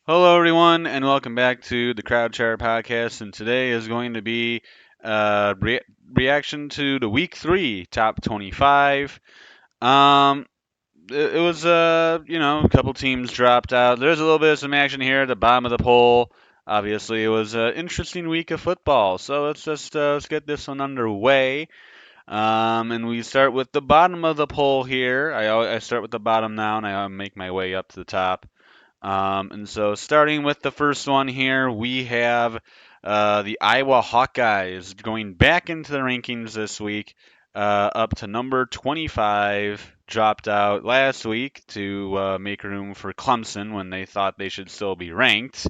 Hello, everyone, and welcome back to the Crowd Chatter Podcast. And today is going to be a reaction to the Week 3 Top 25. Um, it was, a couple teams dropped out. There's a little bit of some action here at the bottom of the poll. Obviously, it was an interesting week of football. So let's get this one underway. And we start with the bottom of the poll here. I start with the bottom now, and I make my way up to the top. And so, starting with the first one here, we have the Iowa Hawkeyes going back into the rankings this week, up to number 25. Dropped out last week to make room for Clemson when they thought they should still be ranked.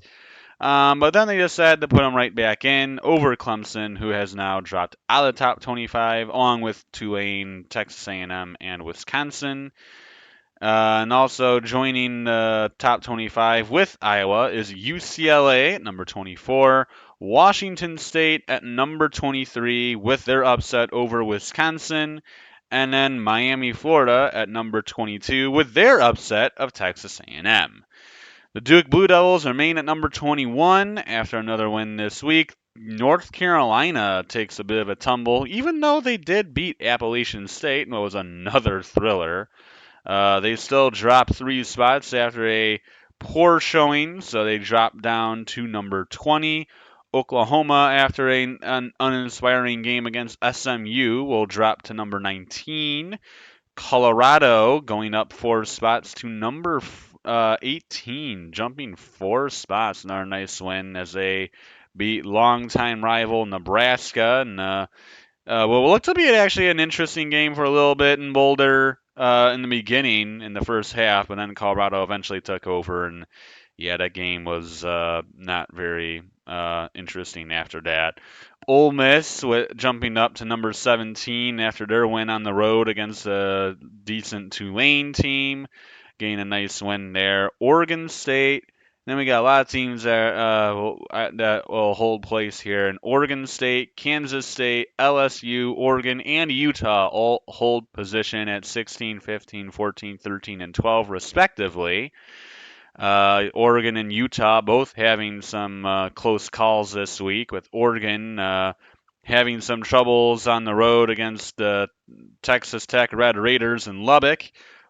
But then they decided to put them right back in over Clemson, who has now dropped out of the top 25, along with Tulane, Texas A&M, and Wisconsin. And also joining the top 25 with Iowa is UCLA at number 24, Washington State at number 23 with their upset over Wisconsin, and then Miami, Florida at number 22 with their upset of Texas A&M. The Duke Blue Devils remain at number 21 after another win this week. North Carolina takes a bit of a tumble, even though they did beat Appalachian State, and it was another thriller. They still dropped 3 spots after a poor showing, so they dropped down to number 20. Oklahoma, after an uninspiring game against SMU, will drop to number 19. Colorado going up 4 spots to number 18, jumping 4 spots. Another nice win as they beat longtime rival Nebraska and well, it looked to be actually an interesting game for a little bit in Boulder in the beginning, in the first half, but then Colorado eventually took over, and yeah, that game was not very interesting after that. Ole Miss jumping up to number 17 after their win on the road against a decent Tulane team, getting a nice win there. Oregon State. Then we got a lot of teams that will hold place here. In Oregon State, Kansas State, LSU, Oregon, and Utah all hold position at 16, 15, 14, 13, and 12, respectively. Oregon and Utah both having some close calls this week, with Oregon having some troubles on the road against the Texas Tech Red Raiders in Lubbock,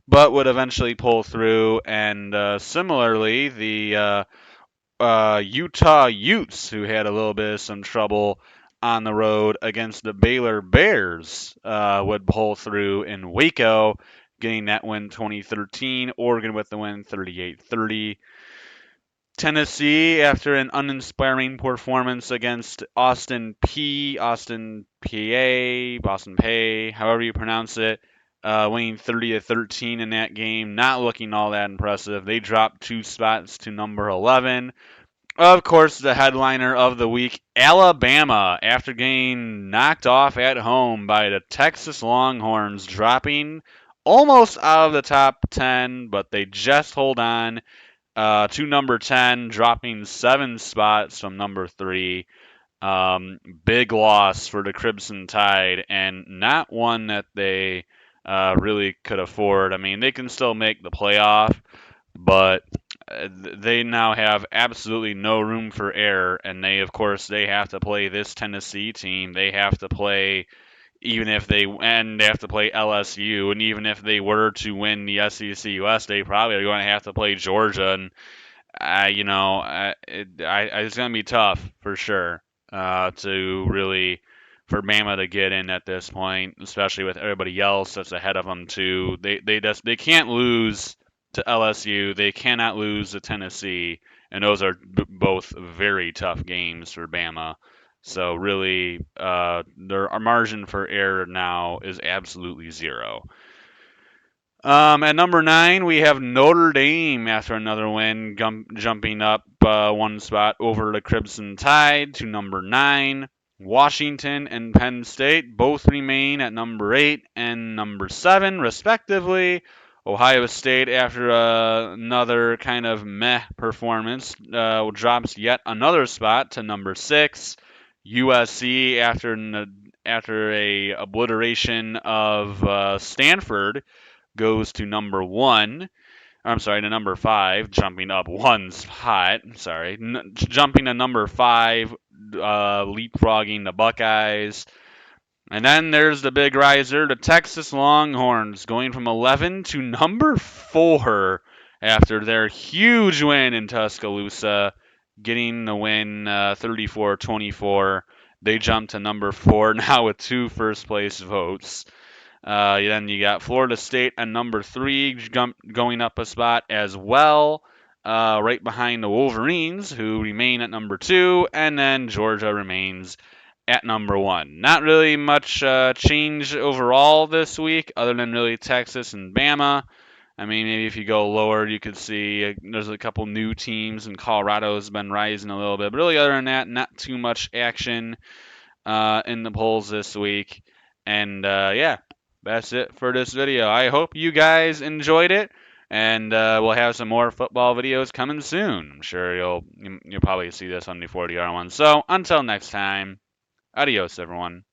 but would eventually pull through. And similarly, the Utah Utes, who had a little bit of some trouble on the road against the Baylor Bears, would pull through in Waco, getting that win 2013. Oregon with the win 38-30. Tennessee, after an uninspiring performance against Austin PA, Boston Pay, however you pronounce it, winning 30-13 in that game, not looking all that impressive. They dropped 2 spots to number 11. Of course, the headliner of the week, Alabama, after getting knocked off at home by the Texas Longhorns, dropping almost out of the top 10, but they just hold on to number 10, dropping 7 spots from number 3. Big loss for the Crimson Tide, and not one that they really could afford. I mean, they can still make the playoff, but they now have absolutely no room for error, and of course, they have to play this Tennessee team. They have to play they have to play LSU, and even if they were to win the SEC West, they probably are going to have to play Georgia, and it's going to be tough for sure to really for Bama to get in at this point, especially with everybody else that's ahead of them too. They can't lose to LSU. They cannot lose to Tennessee, and those are both very tough games for Bama. So really, their our margin for error now is absolutely zero. At number 9, we have Notre Dame after another win, jumping up 1 spot over the Crimson Tide to number 9. Washington and Penn State both remain at number 8 and number 7, respectively. Ohio State, after another kind of meh performance, drops yet another spot to number 6. USC, after a obliteration of Stanford, goes to number 1. I'm sorry, to number 5, jumping up one spot. Sorry, jumping to number 5, leapfrogging the Buckeyes. And then there's the big riser, the Texas Longhorns, going from 11 to number 4 after their huge win in Tuscaloosa, getting the win 34-24. They jump to number 4 now with 2 first place votes. Then you got Florida State at number 3, going up a spot as well, right behind the Wolverines, who remain at number 2, and then Georgia remains at number 1. Not really much change overall this week, other than really Texas and Bama. I mean, maybe if you go lower, you could see there's a couple new teams, and Colorado's been rising a little bit. But really, other than that, not too much action in the polls this week. And yeah, that's it for this video. I hope you guys enjoyed it, and we'll have some more football videos coming soon. I'm sure you'll probably see this on the 40-yard one. So until next time, adios, everyone.